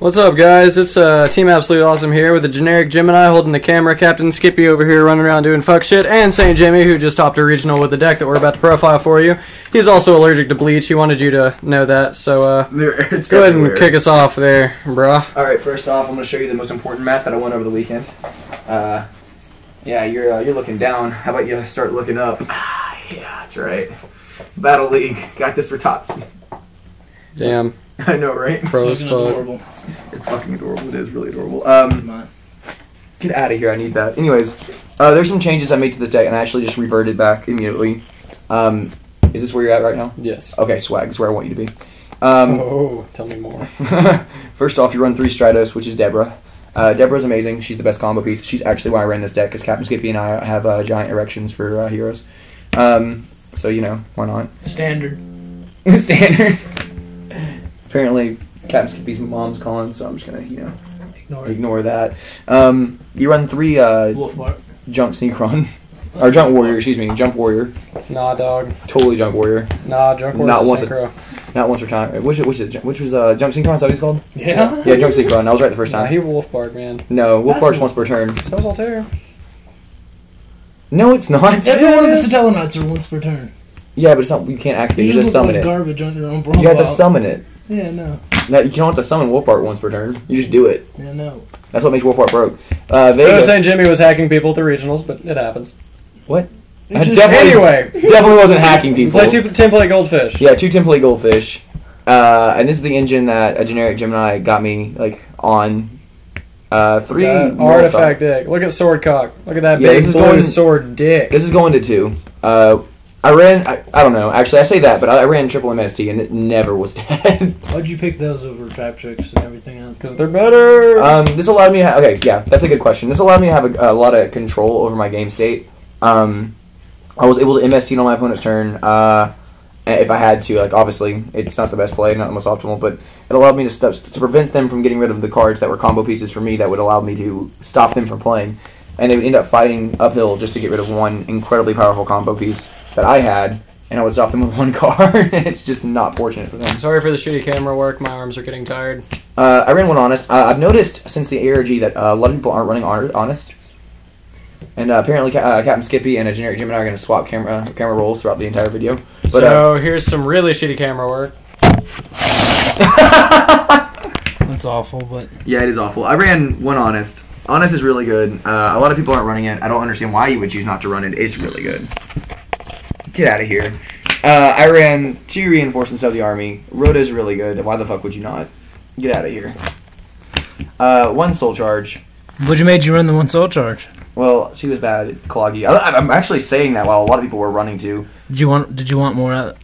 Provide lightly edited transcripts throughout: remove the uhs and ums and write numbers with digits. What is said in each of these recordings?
What's up, guys? It's Team Absolute Awesome here with a generic Gemini holding the camera, Captain Skippy over here running around doing fuck shit, and St. Jimmy, who just topped a regional with the deck that we're about to profile for you. He's also allergic to bleach. He wanted you to know that, so go ahead and kick us off there, brah. Alright, first off, I'm going to show you the most important map that I won over the weekend. Yeah, you're looking down. How about you start looking up? Yeah, that's right. Battle League. Got this for tots. Damn. I know, right? Pro as fuck. Adorable. It's fucking adorable. It is really adorable. Get out of here. I need that. Anyways, there's some changes I made to this deck, and I actually just reverted back immediately. Is this where you're at right now? Yes. Okay, swag. This is where I want you to be. Tell me more. First off, you run 3 Stratos, which is Deborah. Deborah's amazing. She's the best combo piece. She's actually why I ran this deck, because Captain Skippy and I have giant erections for heroes. So, you know, why not? Standard. Standard. Apparently, Captain Skippy's mom's calling, so I'm just gonna, you know, ignore that. You run 3 Jump Synchron. Or Jump Warrior, excuse me. Jump Warrior. Nah, dog. Totally Jump Warrior. Nah, Jump Warrior not is once synchro. Not once per time. Which was Jump Synchron? Is that what he's called? Yeah. Yeah, Jump Synchron. I was right the first Nah, time. he Wolf Bark, man. No, Wolf Bark's once per turn. So is Altair. No, it's not. Every one of the Satellar Knights are once per turn. Yeah, but it's not. You can't activate. You just summon like it. Garbage on your own brawl. You have to summon it. Yeah, no. No, you don't have to summon Wolf Bark once per turn. You just do it. Yeah, no. That's what makes Wolf Bark broke. So St. Jimmy was hacking people through regionals, but it happens. What? Anyway. Definitely wasn't hacking people. Play 2 template goldfish. Yeah, 2 template goldfish. And this is the engine that a generic Gemini got me, like, on 3 artifact dick. Look at sword cock. Look at that big blue sword dick. This is going to 2. I don't know. Actually, I say that, but I ran triple MST and it never was dead. Why'd you pick those over trap tricks and everything else? Because they're better. This allowed me to okay, yeah, that's a good question. This allowed me to have a lot of control over my game state. I was able to MST on my opponent's turn if I had to. Like, obviously, it's not the best play, not the most optimal, but it allowed me to prevent them from getting rid of the cards that were combo pieces for me that would allow me to stop them from playing. And they would end up fighting uphill just to get rid of one incredibly powerful combo piece that I had, and I would stop them with 1 card. It's just not fortunate for them. Sorry for the shitty camera work. My arms are getting tired. I ran 1 Honest. I've noticed since the ARG that a lot of people aren't running Honest. And apparently Captain Skippy and a generic Gemini are going to swap camera roles throughout the entire video. But, so here's some really shitty camera work. That's awful, but... Yeah, it is awful. I ran 1 Honest. Honest is really good. A lot of people aren't running it. I don't understand why you would choose not to run it. It's really good. Get out of here. I ran 2 Reinforcements of the Army. Rhoda is really good. Why the fuck would you not? Get out of here. 1 Soul Charge. What'd you made you run the 1 Soul Charge? Well, she was bad at Cloggy. I'm actually saying that while a lot of people were running too. Did you want more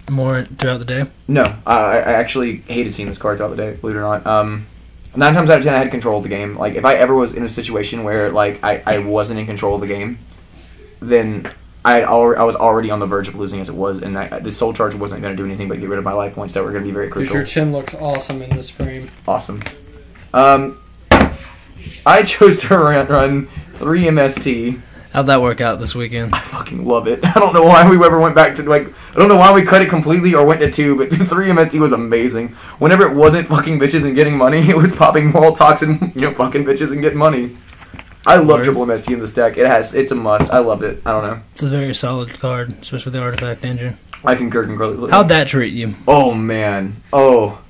throughout the day? No, I actually hated seeing this card throughout the day. Believe it or not. 9 times out of 10, I had control of the game. Like, if I ever was in a situation where like I wasn't in control of the game, then I was already on the verge of losing as it was, and the Soul Charge wasn't going to do anything but get rid of my life points that were going to be very crucial. Dude, your chin looks awesome in this frame. Awesome. I chose to run 3 MST. How'd that work out this weekend? I fucking love it. I don't know why we ever went back to, like, I don't know why we cut it completely or went to 2, but 3 MST was amazing. Whenever it wasn't fucking bitches and getting money, it was popping mall toxin, you know, fucking bitches and getting money. I love triple MST in this deck. It's a must. I loved it. I don't know. It's a very solid card, especially with the artifact engine. I concur completely. How'd that treat you? Oh, man. Oh,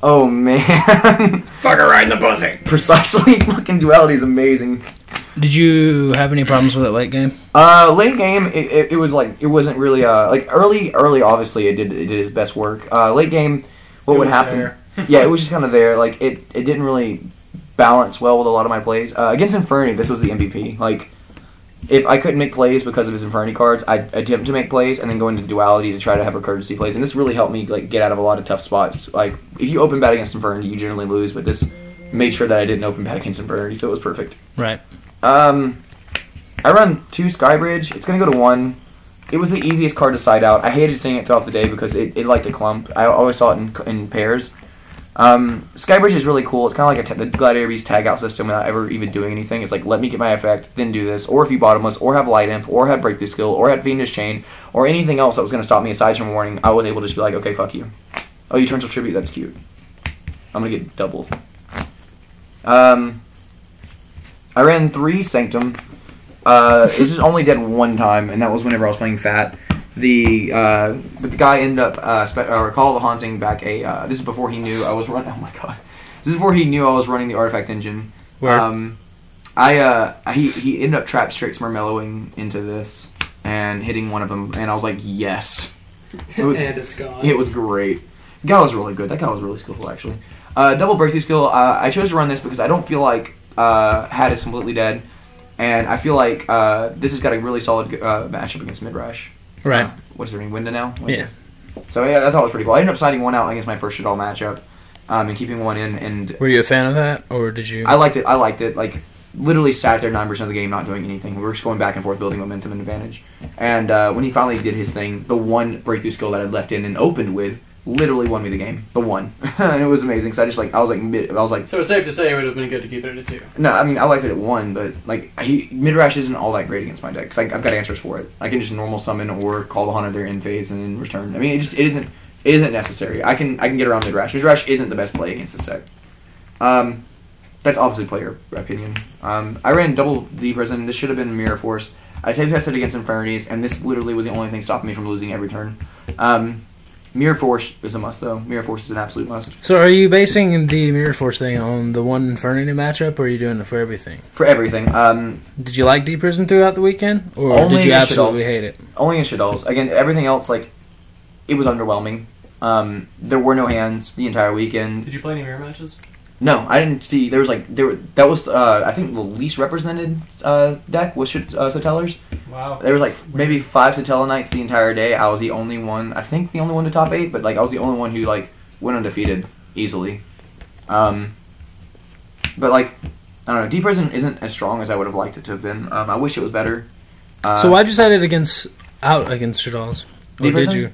man. Fucker right in the pussy. Precisely. Fucking Duality is amazing. Did you have any problems with it late game? Late game, it was like, it wasn't really, like, early, obviously, it did its best work. Late game, what would happen? Yeah, it was just kind of there. Like, it didn't really balance well with a lot of my plays. Against Inferni, this was the MVP. Like, if I couldn't make plays because of his Inferni cards, I'd attempt to make plays and then go into Duality to try to have recurrency plays. And this really helped me, like, get out of a lot of tough spots. Like, if you open bad against Inferni, you generally lose, but this made sure that I didn't open bad against Inferni, so it was perfect. Right. I run 2 Skybridge. It's going to go to 1. It was the easiest card to side out. I hated seeing it throughout the day because it liked to clump. I always saw it in pairs. Skybridge is really cool. It's kind of like the Gladiator Beast tag out system without ever even doing anything. It's like, let me get my effect, then do this. Or if you bottomless, or have Light Imp, or have Breakthrough Skill, or have Fiendish Chain, or anything else that was going to stop me aside from Warning, I was able to just be like, okay, fuck you. Oh, you Torrential Tribute, that's cute. I'm going to get doubled. I ran 3 Sanctum. This is only dead one time, and that was whenever I was playing Fat. But the guy ended up Call of the Haunting back a. This is before he knew I was running. Oh my god! This is before he knew I was running the Artifact Engine. Where? He ended up trap straight smarmelloing into this and hitting one of them, and I was like, yes. It was, and it's gone. It was great. The guy was really good. That guy was really skillful, actually. Double breakthrough skill. I chose to run this because I don't feel like Hat is completely dead, and I feel like this has got a really solid matchup against Midrash. Right. What's their name? Winda now? Yeah. So yeah, I thought it was pretty cool. I ended up signing one out against my first Shaddolls matchup, and keeping one in. And were you a fan of that, or did you? I liked it. Like, literally sat there 9% of the game not doing anything. We were just going back and forth, building momentum and advantage. And when he finally did his thing, the one breakthrough skill that I'd left in and opened with literally won me the game. The one. And it was amazing. So I was like. So it's safe to say it would have been good to keep it at 2. No, I mean I liked it at 1, but like Midrash isn't all that great against my deck because I've got answers for it. I can just normal summon or call the Haunted there in phase and then return. I mean it isn't necessary. I can get around Midrash. Midrash isn't the best play against this deck. That's obviously player opinion. I ran double D Prison. This should have been Mirror Force. I type tested against Infernities, and this literally was the only thing stopping me from losing every turn. Mirror Force is a must, though. Mirror Force is an absolute must. So are you basing the Mirror Force thing on the one Inferno matchup, or are you doing it for everything? For everything. Did you like Deep Prison throughout the weekend, or only did you absolutely Shaddolls. hate it? Only in Shaddolls. Again, everything else, like, it was underwhelming. There were no hands the entire weekend. Did you play any mirror matches? No, I didn't see. That was I think the least represented deck was Satellars. Wow. There was like maybe 5 Satella nights the entire day. I was the only one. I think the only one to top 8, but like I was the only one who like went undefeated easily. But like I don't know. Deep Prison isn't as strong as I would have liked it to have been. I wish it was better. So why'd you set it against Shaddolls? Or Deep did Prison? you?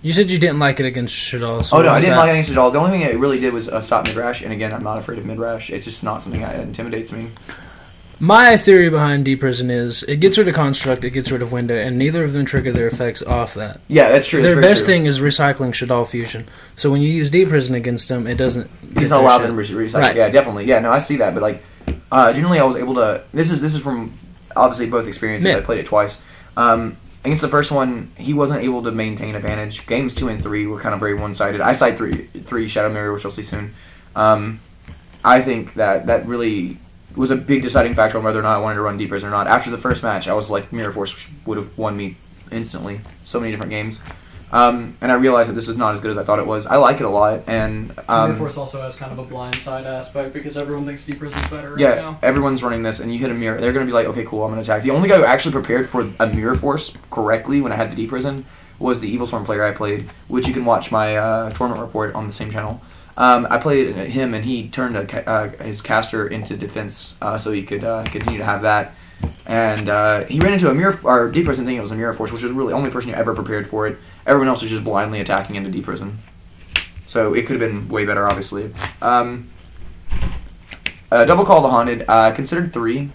You said you didn't like it against Shaddolls. So Oh no, I didn't that? like it against Shaddolls. The only thing it really did was stop Midrash, and again, I'm not afraid of Midrash. It's just not something that intimidates me. My theory behind Deep Prison is it gets rid of Construct, it gets rid of Window, and neither of them trigger their effects off that. Yeah, that's true. Their that's best true. thing is recycling Shaddolls Fusion. So when you use Deep Prison against them, it doesn't. It's not allowed them to recycle. Right. Yeah, definitely. Yeah, no, I see that. But like, generally, I was able to. This is from obviously both experiences. Yeah. I played it twice. Against the first one, he wasn't able to maintain advantage. Games 2 and 3 were kind of very one-sided. I side 3 Shadow Mirror, which you'll see soon. I think that really was a big deciding factor on whether or not I wanted to run Deep Prison or not. After the first match, I was like, Mirror Force would have won me instantly. So many different games. And I realized that this is not as good as I thought it was. I like it a lot, and Mirror Force also has kind of a blind side aspect because everyone thinks Deep Prison's better right yeah, now. everyone's running this, and you hit a mirror. They're going to be like, okay, cool, I'm going to attack. The only guy who actually prepared for a Mirror Force correctly when I had the Deep Prison was the Evil Storm player I played, which you can watch my tournament report on the same channel. I played him, and he turned his caster into defense so he could continue to have that. And he ran into a Deep Prison thinking it was a Mirror Force, which was really the only person who ever prepared for it. Everyone else was just blindly attacking into Deep Prison. So it could have been way better, obviously. Double Call the Haunted, considered 3.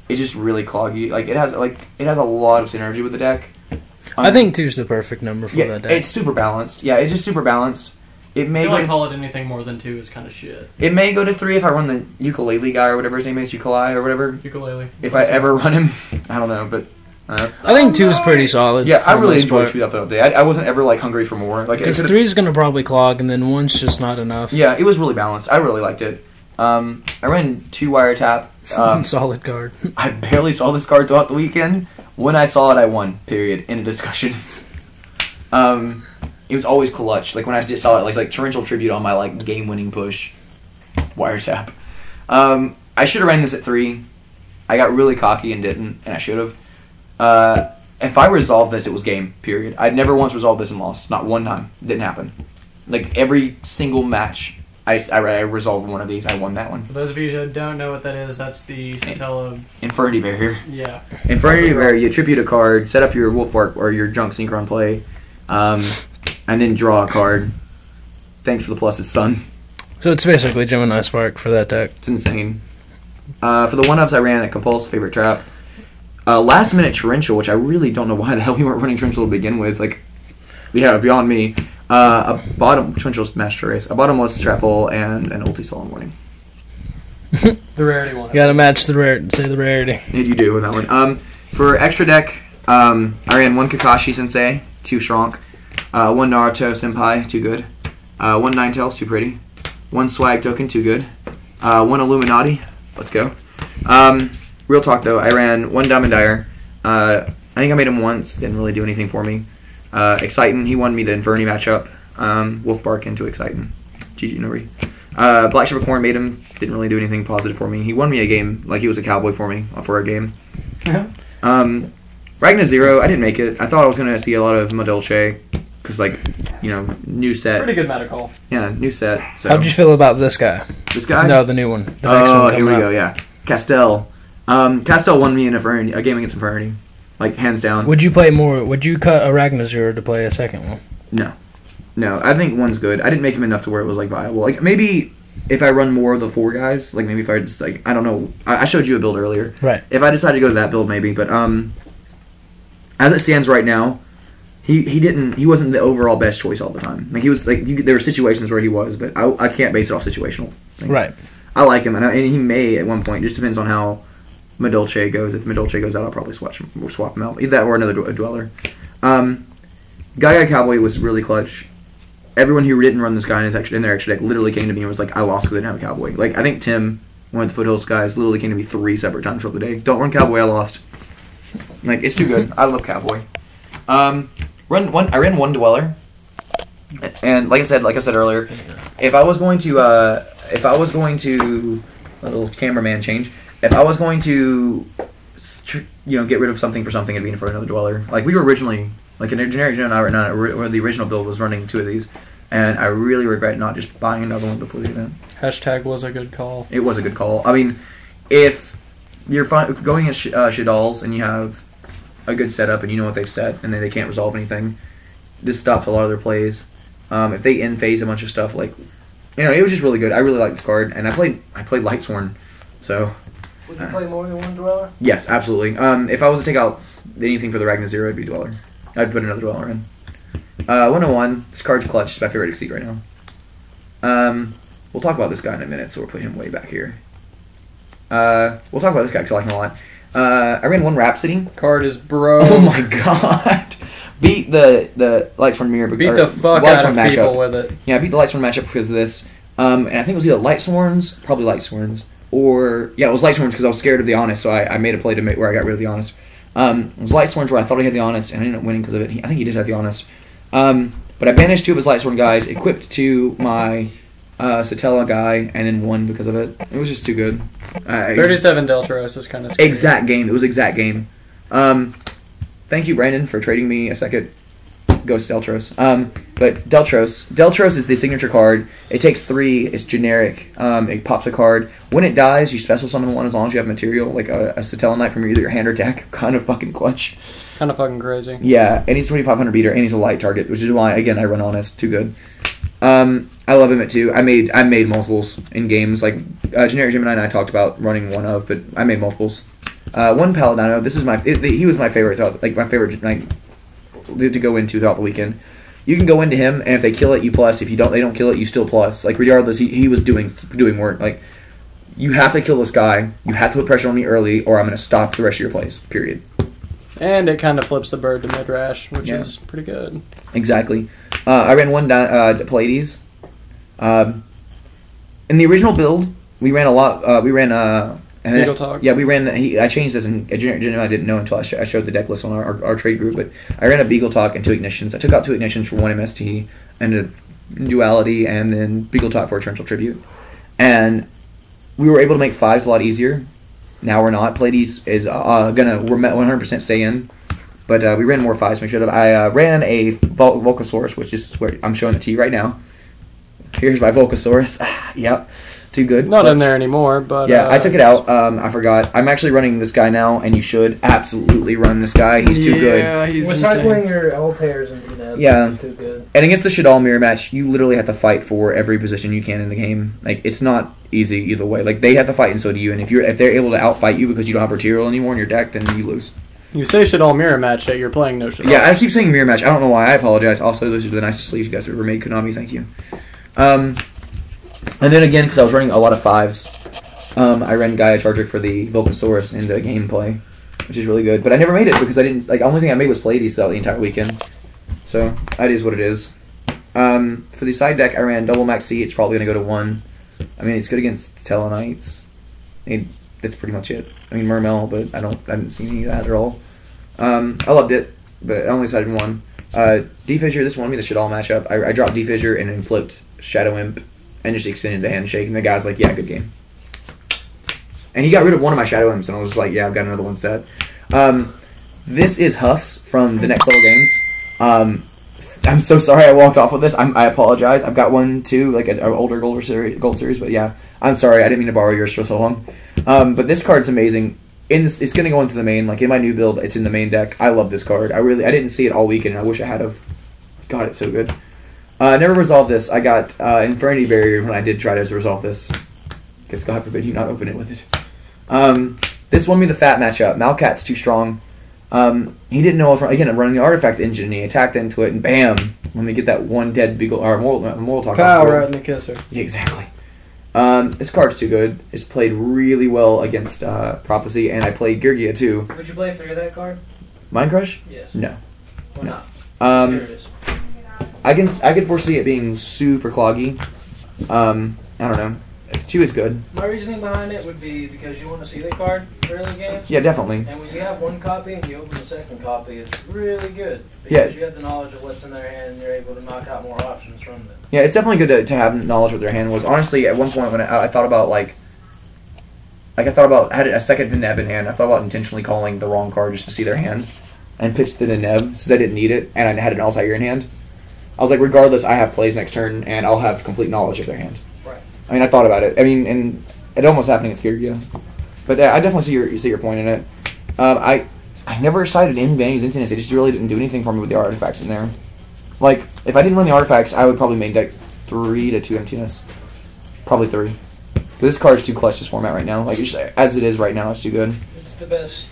It's just really cloggy. Like it has a lot of synergy with the deck. I think 2's the perfect number for that deck. It's super balanced. Yeah, it's just super balanced. It may I feel go like call it anything more than 2 is kind of shit. It may go to 3 if I run the ukulele guy or whatever his name is, ukulele or whatever. Ukulele. If I ever run him, I don't know, but. I think 2's pretty solid. Yeah, I for the really most enjoyed part. 2 the other day. I wasn't ever like hungry for more. Like Because 3's going to probably clog, and then 1's just not enough. Yeah, it was really balanced. I really liked it. I ran 2 Wiretap. Solid card. I barely saw this card throughout the weekend. When I saw it, I won. Period. End of discussion. It was always clutch. Like when I just saw it, like torrential tribute on my like game-winning push. Wiretap. I should have ran this at 3. I got really cocky and didn't, and I should have. If I resolved this, it was game. Period. I'd never once resolved this and lost. Not one time. Didn't happen. Like every single match, I resolved one of these. I won that one. For those of you who don't know what that is, that's the Satella. Infernity Barrier. Yeah. Infernity Barrier. You tribute a card, set up your Wolf Bark or your Junk Synchron play, and then draw a card. Thanks for the pluses, son. So it's basically Gemini Spark for that deck. It's insane. For the one-ups, I ran a Compulse Favorite Trap. Last minute Torrential, which I really don't know why the hell we weren't running Torrential to begin with. Like, yeah, beyond me. A bottom Torrential Master Race. A bottomless Trap Hole and an Ulti Solemn Warning. The rarity one. You gotta match the rarity. Say the rarity. You do with that one. For extra deck, I ran 1 Kakashi Sensei, 2 Shronk, 1 Naruto Senpai, 2 good, 1 Ninetales, 2 pretty, 1 Swag Token, 2 good, 1 Illuminati, let's go. Real talk though, I ran 1 Diamond Dyer. I think I made him once, didn't really do anything for me. Exciting, he won me the Inferni matchup. Wolfbark into Exciting. GG Nori. Black Shepherd Corn made him, didn't really do anything positive for me. He won me a game, like he was a cowboy for me, for a game. Ragna Zero, I didn't make it. I thought I was going to see a lot of Madolche, because, like, you know, new set. Pretty good meta call. Yeah, new set. So. How'd you feel about this guy? This guy? No, the new one. The next one here we up. go, yeah. Castell. Castell won me in a game against Inferni. Like, hands down. Would you play more? Would you cut a Ragnazur to play a second one? No, I think one's good. I didn't make him enough to where it was, like, viable. Like, maybe if I run more of the 4 guys, like, maybe if I just, like, I don't know. I showed you a build earlier. Right. If I decided to go to that build, maybe. But, as it stands right now, he wasn't the overall best choice all the time. Like, he was, like, there were situations where he was, but I can't base it off situational things. Right. I like him, and he may at one point. It just depends on how Madolche goes. If Madolche goes out, I'll probably swap him out. Either that or another Dweller. Gaia Cowboy was really clutch. Everyone who didn't run this guy in their extra deck literally came to me and was like, I lost because I didn't have a Cowboy. Like, I think Tim, one of the Foothills guys, literally came to me 3 separate times throughout the day. Don't run Cowboy, I lost. Like, it's too good. I love Cowboy. I ran 1 Dweller. And like I said earlier, if I was going to a little cameraman change, if I was going to, get rid of something for something, it'd be for another Dweller. Like, we were originally, like, in a generic gen, the original build was running 2 of these, and I really regret not just buying another one before the event. Hashtag was a good call. It was a good call. I mean, if you're going at Shaddolls and you have a good setup and you know what they've set and then they can't resolve anything, this stops a lot of their plays. If they end phase a bunch of stuff, like, it was just really good. I really like this card, and I played Lightsworn, so. Would you play more than 1 Dweller? Yes, absolutely. If I was to take out anything for the Ragnar Zero, it'd be Dweller. I'd put another Dweller in. 101. This card's clutch. It's my favorite Exceed right now. We'll talk about this guy in a minute, so we'll put him way back here. We'll talk about this guy because I like him a lot. I ran 1 Rhapsody. Card is broke. Oh my god. Beat the Lightsworn Mirror. Beat the fuck out of people with it. Yeah, I beat the Lightsworn matchup because of this. And I think it was either Lightsworns, probably Lightsworns, or it was Lightsworns because I was scared of the Honest, so I made a play to make where I got rid of the Honest. It was Lightsworns where I thought he had the Honest, and I ended up winning because of it. I think he did have the Honest. But I banished 2 of his Lightsworn guys, equipped to my Satellar guy, and then won because of it. It was just too good. 37 Deltros is kind of scary. Exact game. It was exact game. Thank you, Brandon, for trading me a second Ghost Deltros. But Deltros is the signature card. It takes 3. It's generic. It pops a card. When it dies, you special summon 1 as long as you have material, like a Satella Knight from either your hand or deck. Kind of fucking clutch. Kind of fucking crazy. Yeah, and he's 2500 beater, and he's a light target, which is why, again, I run Honest. Too good. I love him at 2. I made multiples in games. Like, Generic Gemini and I talked about running 1 of, but I made multiples. 1 Paladino. This is he was my favorite, my favorite to go into throughout the weekend. You can go into him, and if they kill it, you plus. If they don't kill it, you still plus. Like, regardless, he was doing work. Like, you have to kill this guy. You have to put pressure on me early, or I'm going to stop the rest of your plays. Period. And it kind of flips the bird to mid-rash, which is pretty good. Exactly. I ran 1 Pallades. In the original build, we ran a lot. We ran Beagle Talk. Yeah, we ran. I changed this, and I didn't know until I showed the deck list on our trade group. But I ran a Beagle Talk and 2 Ignitions. I took out 2 Ignitions for 1 MST and a Duality, and then Beagle Talk for a Torrential Tribute. And we were able to make 5s a lot easier. Now we're not. Pallades is gonna 100% stay in. But we ran more 5s. We should have. I ran a Volcasaurus, which is where I'm showing it to you right now. Here's my Volcasaurus. Yep. Too good. Not in there anymore, but... Yeah, I took it out. I forgot. I'm actually running this guy now, and you should absolutely run this guy. He's too good. Yeah, he's We're insane. cycling your Altairs into that. Yeah. He's too good. And against the Shaddolls mirror match, you literally have to fight for every position you can in the game. Like, it's not easy either way. Like, they have to fight, and so do you. And if they're able to outfight you because you don't have material anymore in your deck, then you lose. You say Shaddolls mirror match, yet you're playing no Shaddolls. Yeah, I keep saying mirror match. I don't know why. I apologize. Also, those are the nicest sleeves you guys have ever made. Konami, thank you. And then again, because I was running a lot of 5s, I ran Gaia Charger for the Volcasaurus into gameplay, which is really good. But I never made it because I didn't like. The only thing I made was Pleiades throughout the entire weekend. So that is what it is. For the side deck, I ran double max C. It's probably gonna go to 1. I mean, it's good against Tellarknights. I mean, that's pretty much it. I mean, Mermel, but I didn't see any of that at all. I loved it, but I only decided 1. D-Fissure, this won me the Shaddolls matchup. I dropped D-Fissure and then flipped Shadow Imp and just extended the handshake, and the guy's like, yeah, good game. And he got rid of one of my Shadow Imps, and I was like, yeah, I've got another one set. This is Huffs from the Next Level Games. I'm so sorry I walked off with this. I apologize. I've got one too, like an older Gold series, but yeah, I'm sorry. I didn't mean to borrow yours for so long. But this card's amazing. It's going to go into the main. Like in my new build, it's in the main deck. I love this card. I didn't see it all weekend, and I wish I had have. God, it's so good. I never resolved this. I got Infernity Barrier when I did try to resolve this. Because God forbid you not open it with it. This won me the Fat matchup. Malcat's too strong. He didn't know I was again. I'm running the Artifact Engine, and he attacked into it, and bam! Let me get that one dead Beagle or Moral Talk. Pow, right in the kisser. Yeah, exactly. This card's too good. It's played really well against Prophecy, and I played Girgia too. Would you play 3 of that card? Mind Crush? Yes. No. Why No. not? I could foresee it being super cloggy. I don't know. 2 is good. My reasoning behind it would be because you want to see the card early games. Yeah, definitely. And when you have one copy and you open the second copy, it's really good. Yeah. Because you have the knowledge of what's in their hand and you're able to knock out more options from them. Yeah, it's definitely good to have knowledge what their hand was. Honestly, at one point when I thought about I had a second Deneb in hand. I thought about intentionally calling the wrong card just to see their hand, and pitched the Deneb since I didn't need it, and I had an Altair in hand. I was like, regardless, I have plays next turn, and I'll have complete knowledge of their hand. Right. I mean, I thought about it. I mean, and it almost happened against Girgia. But I definitely see your point in it. I never cited in Vanny's Emptiness. It just really didn't do anything for me with the artifacts in there. Like, if I didn't run the artifacts, I would probably main deck 3 to 2 Emptiness. Probably 3. But this card's too clutch this format right now. Like, it's just, as it is right now, it's too good. It's the best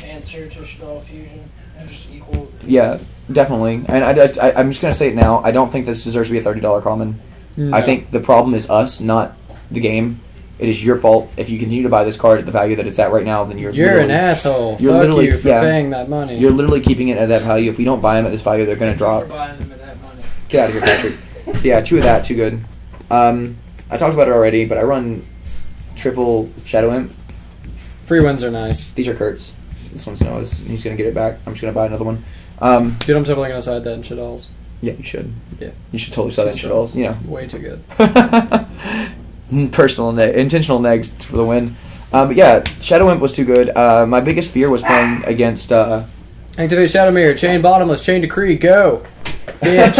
answer to Shadoll Fusion. It's equal. Yeah, definitely. And I'm just going to say it now. I don't think this deserves to be a $30 common. No. I think the problem is us, not the game. It is your fault. If you continue to buy this card at the value that it's at right now, then you're an asshole. Fuck you for paying that money. You're literally keeping it at that value. If we don't buy them at this value, they're going to drop. We're buying them at that money. Get out of here, Patrick. So yeah, 2 of that, too good. I talked about it already, but I run triple Shadow Imp. Free wins are nice. These are Kurt's. This one's Noah's. He's going to get it back. I'm just going to buy another one. Dude, I'm totally going to side that in Shaddolls. Yeah, you should. Yeah. You should totally side that in Shaddolls. Yeah. Way too good. Intentional negs for the win. But yeah, Shadow Imp was too good. My biggest fear was playing against... Activate Shadow Mirror. Chain Bottomless. Chain Decree. Go. Bitch.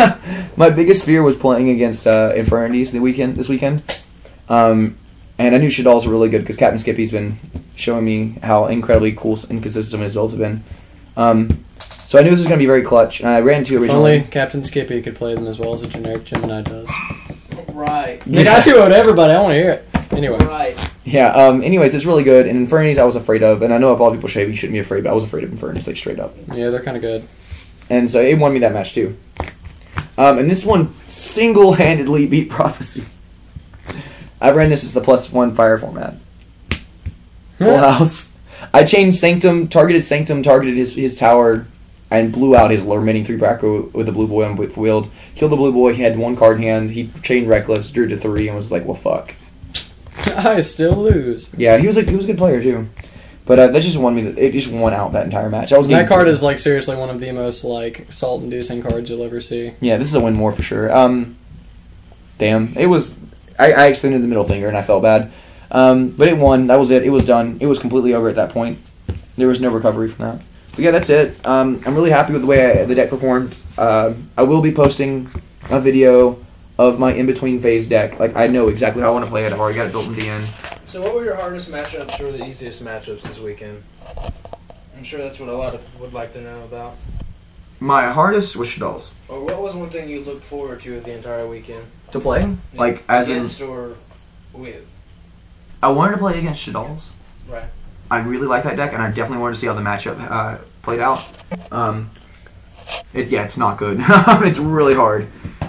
My biggest fear was playing against Infernities this weekend. And I knew Shaddolls were really good because Captain Skippy's been showing me how incredibly cool and consistent his builds have been. So I knew this was going to be very clutch. And I ran 2 originally. Only Captain Skippy could play them as well as a generic Gemini does. Right. They got to whatever, but I want to hear it. Anyway. Right. Yeah, anyways, it's really good. And Infernities I was afraid of. And I know a lot of people say you shouldn't be afraid, but I was afraid of Infernities, like, straight up. Yeah, they're kind of good. And so it won me that match, too. And this one single-handedly beat Prophecy. I ran this as the +1 fire format. Full house. I chained Sanctum, targeted his tower, and blew out his remaining 3 Bracco with the blue boy on field. Killed the blue boy, he had 1 card in hand, he chained Reckless, drew to 3, and was like, well, fuck. I still lose. Yeah, he was a good player, too. But that just won me. It just won out that entire match. That card is like seriously one of the most like salt-inducing cards you'll ever see. Yeah, this is a win more for sure. Damn, it was. I extended the middle finger and I felt bad. But it won. That was it. It was done. It was completely over at that point. There was no recovery from that. But yeah, that's it. I'm really happy with the way the deck performed. I will be posting a video of my in-between phase deck. Like I know exactly how I want to play it. I've already got it built in the end. So what were your hardest matchups or the easiest matchups this weekend? I'm sure that's what a lot of people would like to know about. My hardest was Shaddolls. Or what was one thing you looked forward to the entire weekend? To play? Yeah. Like, as against in... or with? I wanted to play against Shaddolls. Right. I really like that deck, and I definitely wanted to see how the matchup played out. It's not good. It's really hard.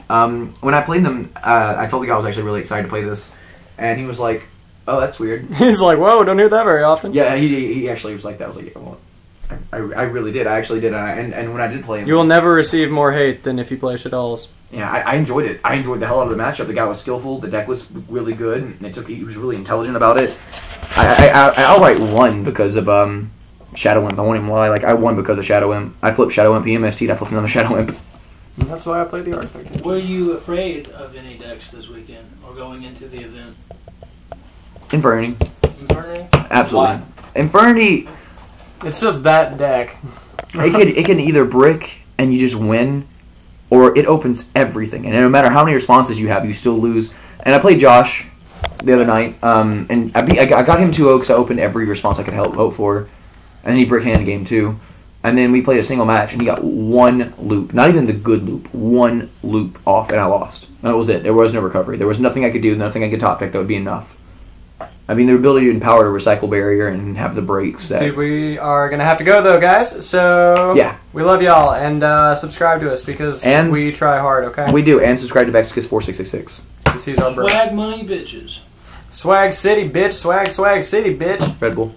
When I played them, I told the guy I was actually really excited to play this. And he was like, Oh, that's weird. He's like, whoa, don't hear that very often. Yeah, he actually was like that. I was like, yeah, well, I really did. I actually did. And when I did play him, You will never receive more hate than if you play Shaddolls. yeah, I enjoyed it. I enjoyed the hell out of the matchup. The guy was skillful. The deck was really good. And he was really intelligent about it. I outright won because of Shadow Imp. I won him while I won because of Shadow Imp. I flipped Shadow Imp, EMST'd, I flipped another Shadow Imp. That's why I played the Artifact. Were you afraid of any decks this weekend or going into the event? Inferni. Inferno? Absolutely. Why? Inferni, It's just that deck. it can either brick and you just win, or it opens everything. And no matter how many responses you have, you still lose. And I played Josh the other night, and I got him 2-0 because I opened every response I could hope for. And then he brick handed game 2. And then we played a single match, and he got one loop. Not even the good loop. One loop off, and I lost. And that was it. There was no recovery. There was nothing I could do, nothing I could top deck that would be enough. I mean, the ability to empower a recycle barrier and have the breaks. Dude, we are going to have to go, though, guys. So, yeah. We love y'all, and subscribe to us because we try hard, okay? We do, and subscribe to Vexicus4666. Because he's our bro. Swag money bitches. Swag City, bitch. Swag City, bitch. Red Bull.